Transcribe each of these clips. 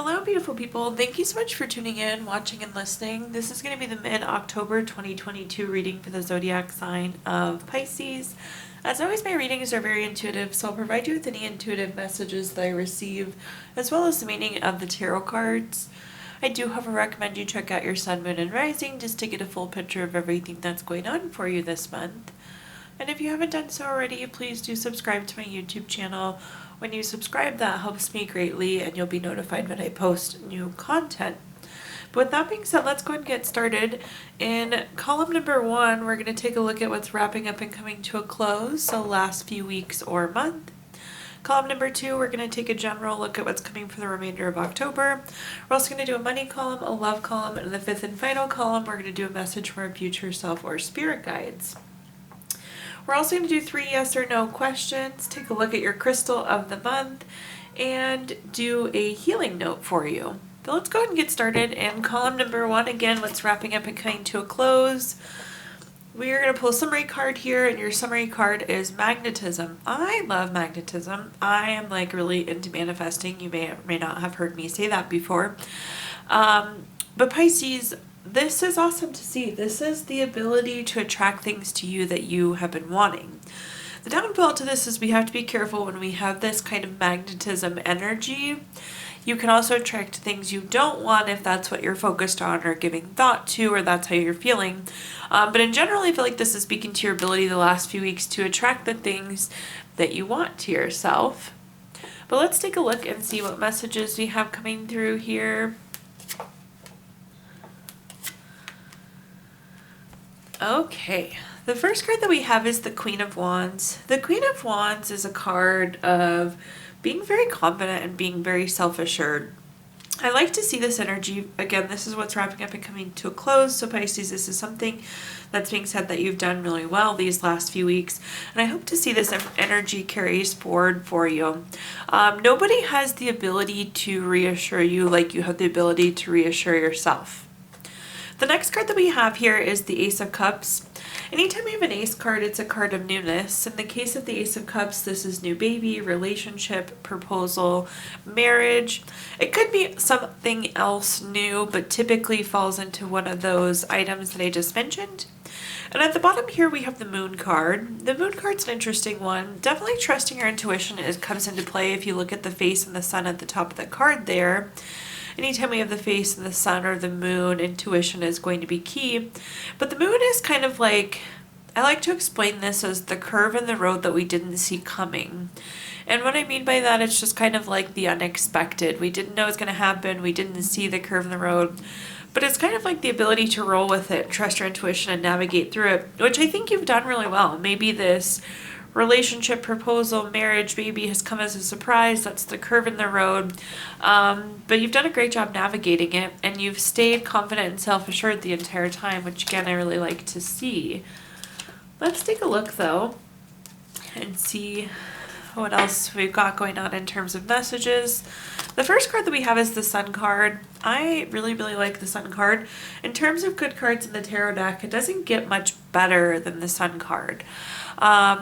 Hello, beautiful people. Thank you so much for tuning in, watching, and listening. This is going to be the mid-October 2022 reading for the zodiac sign of Pisces. As always, my readings are very intuitive, so I'll provide you with any intuitive messages that I receive, as well as the meaning of the tarot cards. I do, however, recommend you check out your sun, moon, and rising just to get a full picture of everything that's going on for you this month. And if you haven't done so already, please do subscribe to my YouTube channel. When you subscribe, that helps me greatly, and you'll be notified when I post new content. But with that being said, let's go ahead and get started. In column number 1, we're going to take a look at what's wrapping up and coming to a close, so last few weeks or month. Column number 2, we're going to take a general look at what's coming for the remainder of October. We're also going to do a money column, a love column, and the 5th and final column, we're going to do a message from our future self or spirit guides. We're also going to do 3 yes or no questions, take a look at your crystal of the month, and do a healing note for you. But let's go ahead and get started. In column number 1, again, what's wrapping up and coming to a close. We are going to pull a summary card here, and your summary card is magnetism. I love magnetism. I am like really into manifesting. You may or may not have heard me say that before. But Pisces, this is awesome to see. This is the ability to attract things to you that you have been wanting. The downfall to this is we have to be careful when we have this kind of magnetism energy. You can also attract things you don't want if that's what you're focused on or giving thought to, or that's how you're feeling. But in general, I feel like this is speaking to your ability the last few weeks to attract the things that you want to yourself. But let's take a look and see what messages we have coming through here. Okay, the first card that we have is the Queen of Wands. The Queen of Wands is a card of being very confident and being very self-assured. I like to see this energy. Again, this is what's wrapping up and coming to a close. So Pisces, this is something that's being said that you've done really well these last few weeks. And I hope to see this energy carries forward for you. Nobody has the ability to reassure you like you have the ability to reassure yourself. The next card that we have here is the Ace of Cups. Anytime we have an ace card, it's a card of newness. In the case of the Ace of Cups, this is new baby, relationship, proposal, marriage. It could be something else new, but typically falls into one of those items that I just mentioned. And at the bottom here, we have the Moon card. The Moon card's an interesting one. Definitely trusting your intuition comes into play if you look at the face and the sun at the top of the card there. Anytime we have the face and the sun or the moon, intuition is going to be key. But the moon is kind of like, I like to explain this as the curve in the road that we didn't see coming. And what I mean by that, it's just kind of like the unexpected. We didn't know it was going to happen. We didn't see the curve in the road. But it's kind of like the ability to roll with it, trust your intuition, and navigate through it, which I think you've done really well. Maybe this relationship, proposal, marriage, baby has come as a surprise. That's the curve in the road. But you've done a great job navigating it, and you've stayed confident and self-assured the entire time, which again, I really like to see. Let's take a look though and see what else we've got going on in terms of messages. The first card that we have is the Sun card. I really, really like the Sun card. In terms of good cards in the tarot deck, it doesn't get much better than the Sun card.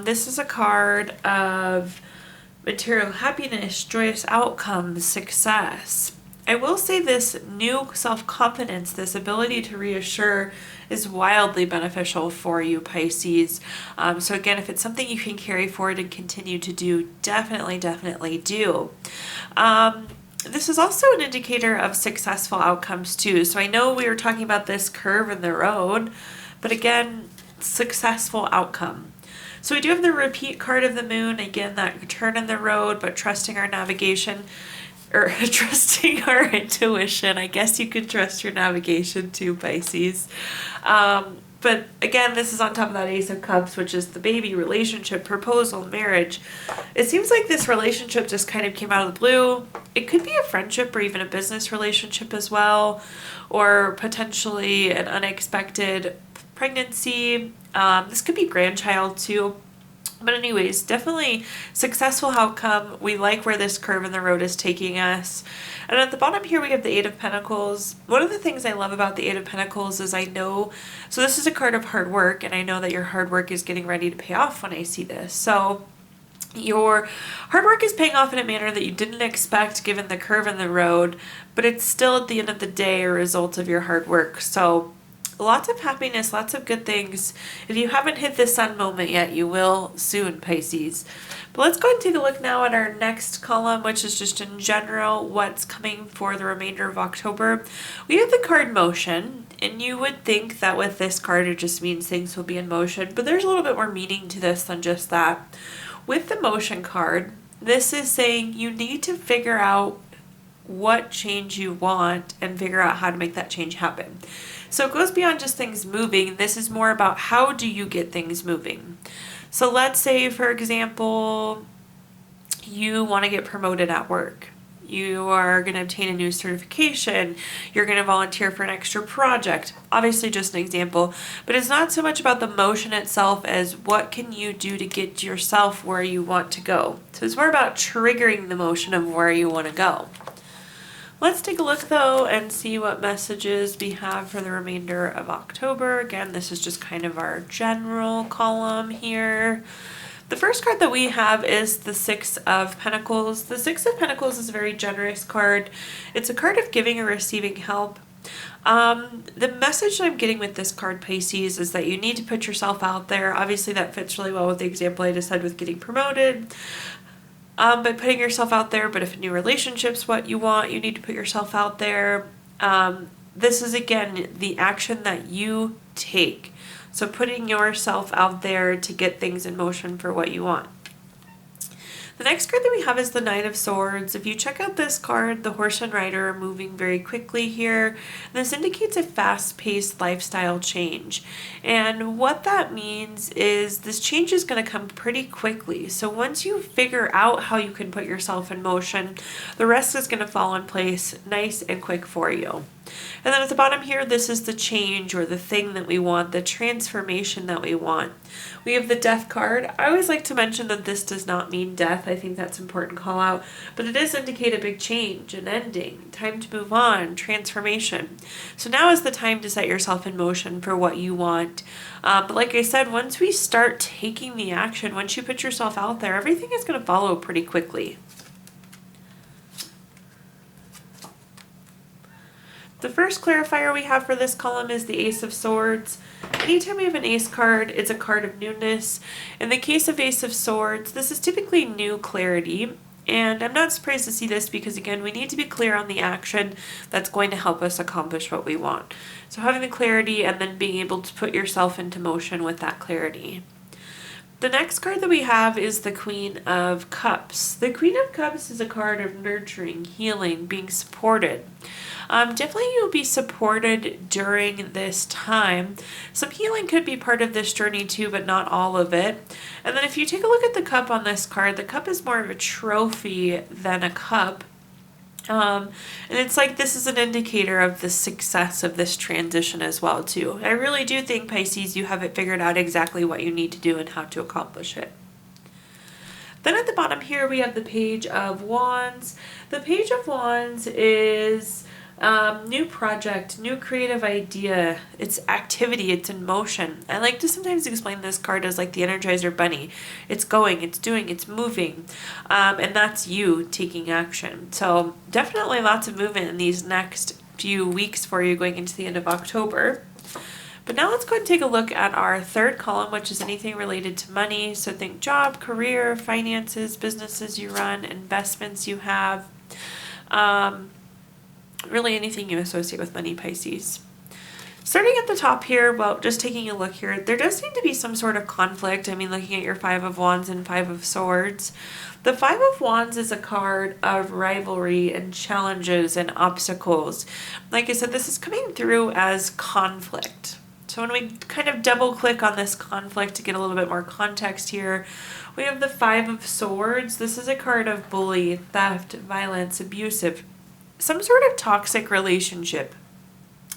This is a card of material happiness, joyous outcomes, success. I will say this new self-confidence, this ability to reassure is wildly beneficial for you, Pisces. So again, if it's something you can carry forward and continue to do, definitely, definitely do. This is also an indicator of successful outcomes too. So I know we were talking about this curve in the road, but again, successful outcome. So we do have the repeat card of the moon, again, that turn in the road, but trusting our navigation, or trusting our intuition. I guess you could trust your navigation too, Pisces. But again, this is on top of that Ace of Cups, which is the baby, relationship, proposal, marriage. It seems like this relationship just kind of came out of the blue. It could be a friendship or even a business relationship as well, or potentially an unexpected pregnancy. This could be grandchild too. But anyways, definitely successful outcome. We like where this curve in the road is taking us. And at the bottom here, we have the Eight of Pentacles. One of the things I love about the Eight of Pentacles is I know, so this is a card of hard work, and I know that your hard work is getting ready to pay off when I see this. So Your hard work is paying off in a manner that you didn't expect given the curve in the road, but it's still at the end of the day a result of your hard work. So lots of happiness, lots of good things. If you haven't hit the sun moment yet, you will soon, Pisces. But let's go and take a look now at our next column, which is just in general what's coming for the remainder of October. We have the card motion, and you would think that with this card it just means things will be in motion, but there's a little bit more meaning to this than just that. With the motion card, this is saying you need to figure out what change you want and figure out how to make that change happen. So it goes beyond just things moving. This is more about how do you get things moving. So let's say, for example, you want to get promoted at work. You are going to obtain a new certification. You're going to volunteer for an extra project. Obviously just an example, but it's not so much about the motion itself as what can you do to get yourself where you want to go. So it's more about triggering the motion of where you want to go. Let's take a look though and see what messages we have for the remainder of October. Again, this is just kind of our general column here. The first card that we have is the Six of Pentacles. The Six of Pentacles is a very generous card. It's a card of giving or receiving help. The message that I'm getting with this card, Pisces, is that you need to put yourself out there. Obviously, that fits really well with the example I just had with getting promoted. By putting yourself out there, but if a new relationship's what you want, you need to put yourself out there. This is, again, the action that you take. So putting yourself out there to get things in motion for what you want. The next card that we have is the Knight of Swords. If you check out this card, the horse and rider are moving very quickly here. This indicates a fast-paced lifestyle change. And what that means is this change is going to come pretty quickly. So once you figure out how you can put yourself in motion, the rest is going to fall in place nice and quick for you. And then at the bottom here, this is the change or the thing that we want, the transformation that we want. We have the Death card. I always like to mention that this does not mean death. I think that's an important call out, but it does indicate a big change, an ending, time to move on, transformation. So now is the time to set yourself in motion for what you want. But like I said, once we start taking the action, once you put yourself out there, everything is going to follow pretty quickly. The first clarifier we have for this column is the Ace of Swords. Anytime we have an Ace card, it's a card of newness. In the case of Ace of Swords, this is typically new clarity. And I'm not surprised to see this because, again, we need to be clear on the action that's going to help us accomplish what we want. So having the clarity and then being able to put yourself into motion with that clarity. The next card that we have is the Queen of Cups. The Queen of Cups is a card of nurturing, healing, being supported. Definitely you'll be supported during this time. Some healing could be part of this journey too, but not all of it. And then if you take a look at the cup on this card, the cup is more of a trophy than a cup. And it's like this is an indicator of the success of this transition as well too. I really do think, Pisces, you have it figured out exactly what you need to do and how to accomplish it. Then at the bottom here we have the Page of Wands. The Page of Wands is new project, new creative idea. It's activity, it's in motion. I like to sometimes explain this card as like the Energizer Bunny. It's going, it's doing, it's moving. And that's you taking action. So definitely lots of movement in these next few weeks for you going into the end of October. But now let's go ahead and take a look at our third column, which is anything related to money. So think job, career, finances, businesses you run, investments you have. Really anything you associate with money, Pisces. Starting at the top here, well, just taking a look here, there does seem to be some sort of conflict. I mean, looking at your Five of Wands and Five of Swords. The Five of Wands is a card of rivalry and challenges and obstacles. Like I said, this is coming through as conflict. So when we kind of double click on this conflict to get a little bit more context here, we have the Five of Swords. This is a card of bully, theft, violence, abusive, some sort of toxic relationship,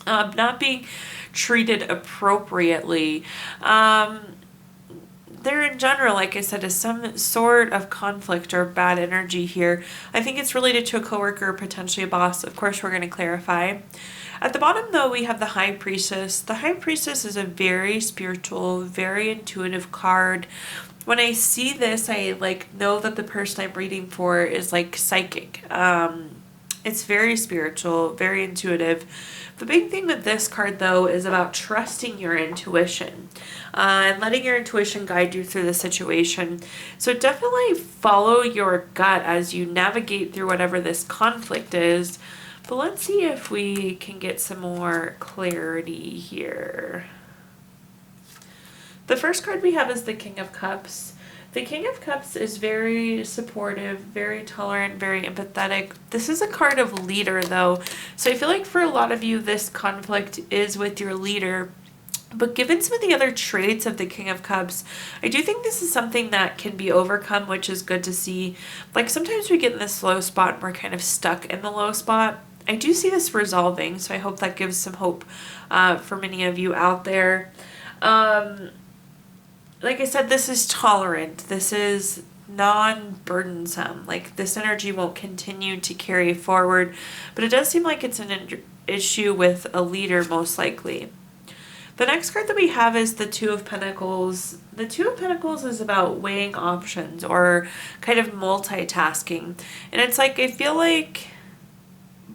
not being treated appropriately. There in general, like I said, is some sort of conflict or bad energy here. I think it's related to a coworker, potentially a boss. Of course, we're going to clarify. At the bottom, though, we have the High Priestess. The High Priestess is a very spiritual, very intuitive card when I see this, I like know that the person I'm reading for is like psychic. It's very spiritual, very intuitive. The big thing with this card, though, is about trusting your intuition and letting your intuition guide you through the situation. So definitely follow your gut as you navigate through whatever this conflict is. But let's see if we can get some more clarity here. The first card we have is the King of Cups. The King of Cups is very supportive, very tolerant, very empathetic. This is a card of leader, though. So I feel like for a lot of you, this conflict is with your leader. But given some of the other traits of the King of Cups, I do think this is something that can be overcome, which is good to see. Like sometimes we get in this low spot and we're kind of stuck in the low spot. I do see this resolving, so I hope that gives some hope for many of you out there. Like I said, this is tolerant. This is non-burdensome. Like this energy won't continue to carry forward, but it does seem like it's an issue with a leader most likely. The next card that we have is the Two of Pentacles. The Two of Pentacles is about weighing options or kind of multitasking. And it's like, I feel like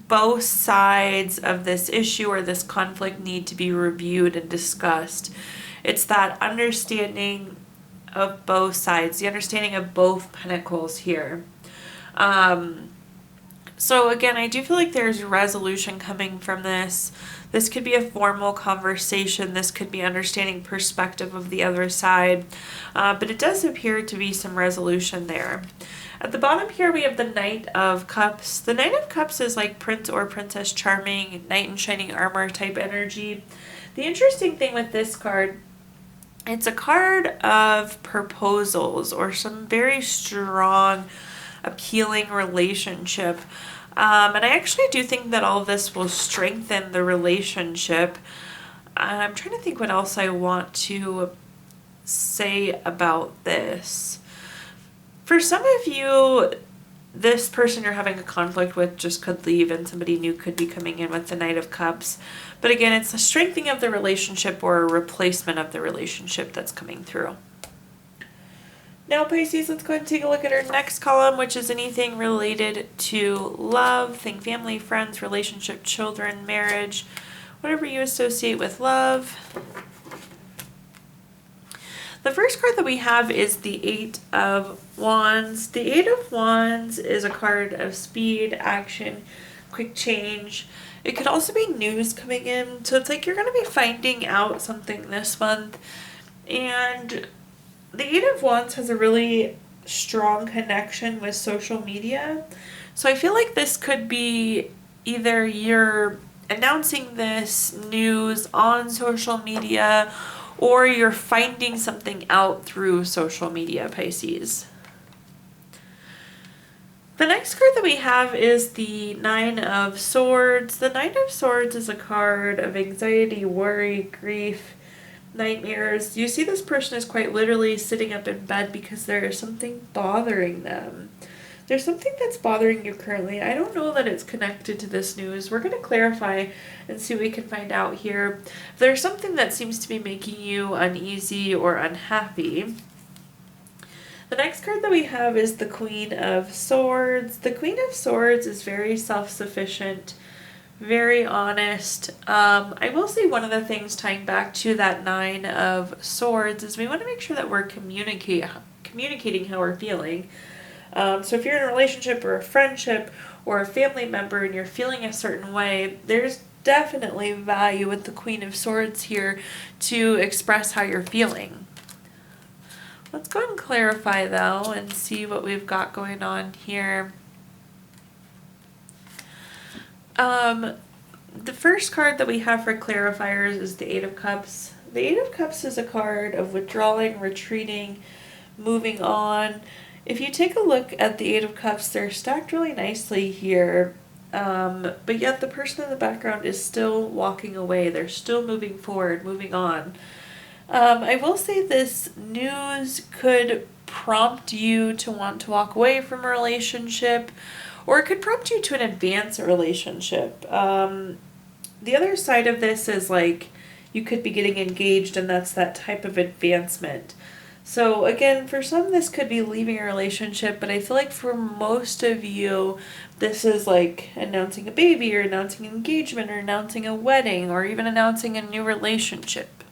both sides of this issue or this conflict need to be reviewed and discussed. It's that understanding of both sides, the understanding of both pentacles here. So again, I do feel like there's resolution coming from this. This could be a formal conversation. This could be understanding perspective of the other side. But it does appear to be some resolution there. At the bottom here, we have the Knight of Cups. The Knight of Cups is like Prince or Princess Charming, Knight in Shining Armor type energy. The interesting thing with this card, it's a card of proposals or some very strong, appealing relationship. And I actually do think that all of this will strengthen the relationship. I'm trying to think what else I want to say about this. For some of you, this person you're having a conflict with just could leave and somebody new could be coming in with the Knight of Cups. But again, it's a strengthening of the relationship or a replacement of the relationship that's coming through. Now, Pisces, let's go ahead and take a look at our next column, which is anything related to love. Think family, friends, relationship, children, marriage, whatever you associate with love. The first card that we have is the Eight of Wands. The Eight of Wands is a card of speed, action, quick change. It could also be news coming in. So it's like you're going to be finding out something this month. And the Eight of Wands has a really strong connection with social media. So I feel like this could be either you're announcing this news on social media or you're finding something out through social media, Pisces. The next card that we have is the Nine of Swords. The Nine of Swords is a card of anxiety, worry, grief, nightmares. You see this person is quite literally sitting up in bed because there is something bothering them. There's something that's bothering you currently. I don't know that it's connected to this news. We're going to clarify and see what we can find out here. If there's something that seems to be making you uneasy or unhappy. The next card that we have is the Queen of Swords. The Queen of Swords is very self-sufficient, very honest. I will say one of the things tying back to that Nine of Swords is we want to make sure that we're communicating how we're feeling. So if you're in a relationship or a friendship or a family member and you're feeling a certain way, there's definitely value with the Queen of Swords here to express how you're feeling. Let's go ahead and clarify though and see what we've got going on here. The first card that we have for clarifiers is the Eight of Cups. The Eight of Cups is a card of withdrawing, retreating, moving on. If you take a look at the Eight of Cups, they're stacked really nicely here, but yet the person in the background is still walking away. They're still moving forward, moving on. I will say this news could prompt you to want to walk away from a relationship, or it could prompt you to advance a relationship. The other side of this is like you could be getting engaged, and that's that type of advancement. So again, for some this could be leaving a relationship, but I feel like for most of you, this is like announcing a baby or announcing an engagement or announcing a wedding or even announcing a new relationship.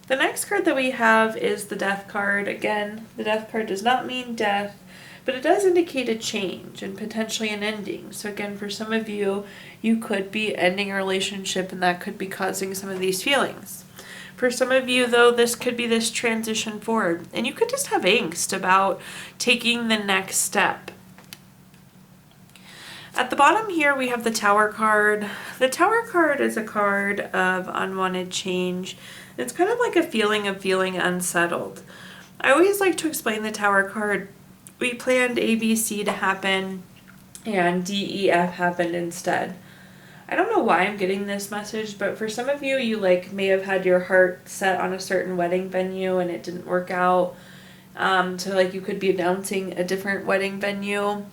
The next card that we have is the Death card. Again, the Death card does not mean death, but it does indicate a change and potentially an ending. So again, for some of you, you could be ending a relationship and that could be causing some of these feelings. For some of you, though, this could be this transition forward, and you could just have angst about taking the next step. At the bottom here, we have the Tower card. The Tower card is a card of unwanted change. It's kind of like a feeling of feeling unsettled. I always like to explain the Tower card. We planned A, B, C to happen, and D, E, F happened instead. I don't know why I'm getting this message, but for some of you, you like may have had your heart set on a certain wedding venue and it didn't work out. So like you could be announcing a different wedding venue.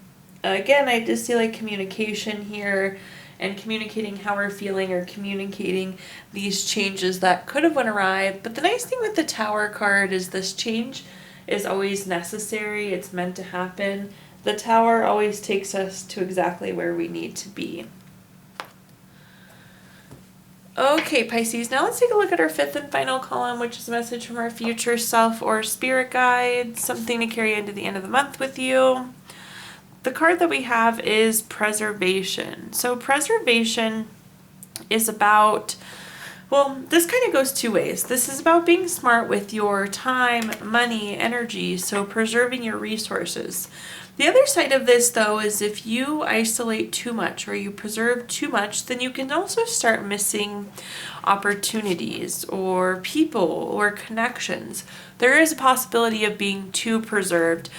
Again, I just see like communication here and communicating how we're feeling or communicating these changes that could have went awry. But the nice thing with the Tower card is this change is always necessary. It's meant to happen. The Tower always takes us to exactly where we need to be. Okay, Pisces, now let's take a look at our fifth and final column, which is a message from our future self or spirit guide, something to carry into the end of the month with you. The card that we have is preservation. So preservation is about, well, this kind of goes two ways. This is about being smart with your time, money, energy, so preserving your resources. The other side of this, though, is if you isolate too much or you preserve too much, then you can also start missing opportunities or people or connections. There is a possibility of being too preserved.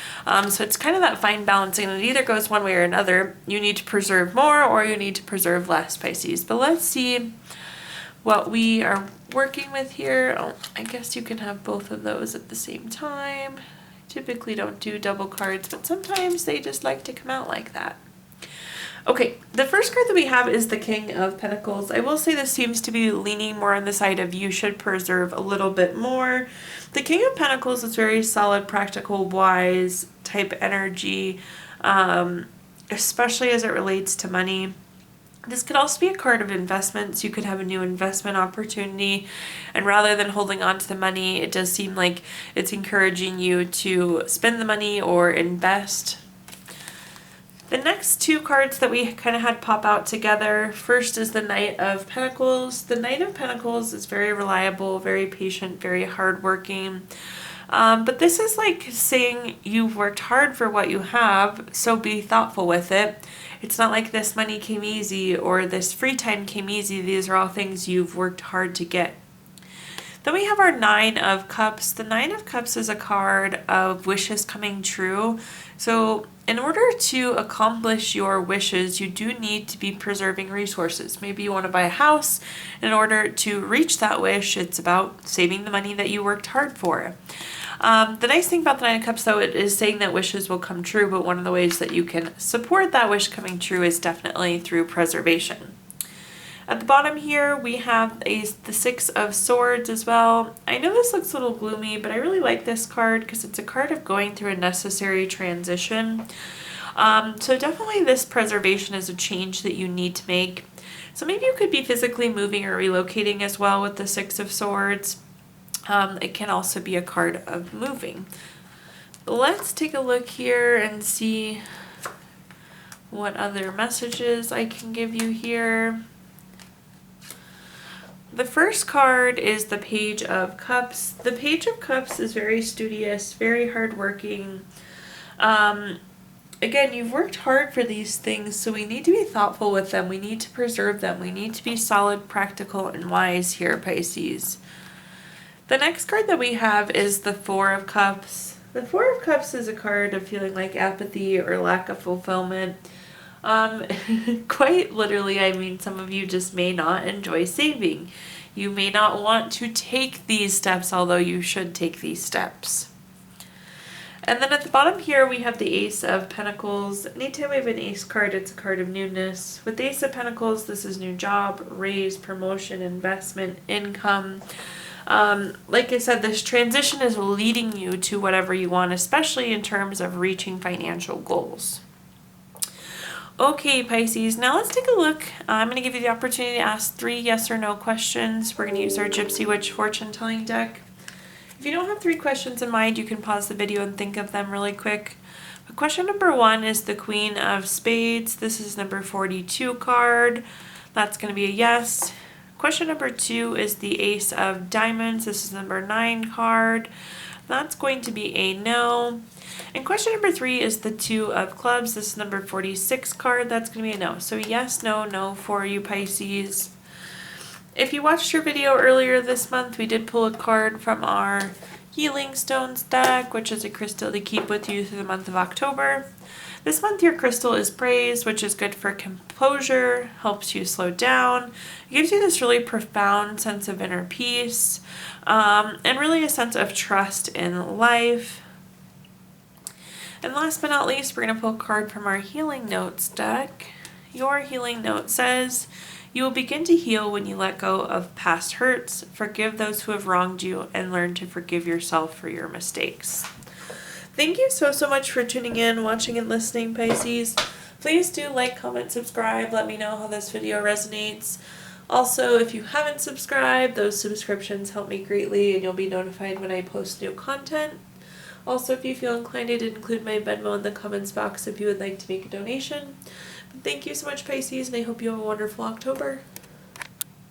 So it's kind of that fine balancing, and it either goes one way or another. You need to preserve more or you need to preserve less, Pisces. But let's see what we are working with here. Oh, I guess you can have both of those at the same time. Typically don't do double cards, but sometimes they just like to come out like that. Okay, the first card that we have is the King of Pentacles. I will say this seems to be leaning more on the side of you should preserve a little bit more. The King of Pentacles is very solid, practical, wise type energy, especially as it relates to money. This could also be a card of investments. You could have a new investment opportunity, and rather than holding on to the money, it does seem like it's encouraging you to spend the money or invest. The next two cards that we kind of had pop out together, first is the Knight of Pentacles. The Knight of Pentacles is very reliable, very patient, very hardworking. But this is like saying you've worked hard for what you have, so be thoughtful with it. It's not like this money came easy or this free time came easy. These are all things you've worked hard to get. Then we have our Nine of Cups. The Nine of Cups is a card of wishes coming true. So in order to accomplish your wishes, you do need to be preserving resources. Maybe you want to buy a house. In order to reach that wish, it's about saving the money that you worked hard for. The nice thing about the Nine of Cups, though, it is saying that wishes will come true, but one of the ways that you can support that wish coming true is definitely through preservation. At the bottom here, we have the Six of Swords as well. I know this looks a little gloomy, but I really like this card because it's a card of going through a necessary transition. So definitely this preservation is a change that you need to make. So maybe you could be physically moving or relocating as well with the Six of Swords. It can also be a card of moving. Let's take a look here and see what other messages I can give you here. The first card is the Page of Cups. The Page of Cups is very studious, very hardworking. Again, you've worked hard for these things, so we need to be thoughtful with them. We need to preserve them. We need to be solid, practical, and wise here, Pisces. The next card that we have is the Four of Cups. The Four of Cups is a card of feeling like apathy or lack of fulfillment. Quite literally, I mean, some of you just may not enjoy saving. You may not want to take these steps, although you should take these steps. And then at the bottom here, we have the Ace of Pentacles. Anytime we have an Ace card, it's a card of newness. With the Ace of Pentacles, this is new job, raise, promotion, investment, income. Like I said, this transition is leading you to whatever you want, especially in terms of reaching financial goals. Okay, Pisces, now let's take a look. I'm going to give you the opportunity to ask 3 yes or no questions. We're going to use our Gypsy Witch fortune telling deck. If you don't have 3 questions in mind, you can pause the video and think of them really quick. But question number 1 is the Queen of Spades. This is number 42 card. That's going to be a yes. Question number 2 is the Ace of Diamonds. This is number 9 card. That's going to be a no. And question number 3 is the 2 of Clubs. This is number 46 card. That's going to be a no. So yes, no, no for you, Pisces. If you watched your video earlier this month, we did pull a card from our Healing Stones deck, which is a crystal to keep with you through the month of October. This month your crystal is praise, which is good for composure, helps you slow down. It gives you this really profound sense of inner peace, and really a sense of trust in life. And last but not least, we're going to pull a card from our Healing Notes deck. Your healing note says, you will begin to heal when you let go of past hurts, forgive those who have wronged you, and learn to forgive yourself for your mistakes. Thank you so much for tuning in, watching, and listening, Pisces. Please do like, comment, subscribe. Let me know how this video resonates. Also, if you haven't subscribed, those subscriptions help me greatly, and you'll be notified when I post new content. Also, if you feel inclined, I did include my Venmo in the comments box if you would like to make a donation. But thank you so much, Pisces, and I hope you have a wonderful October.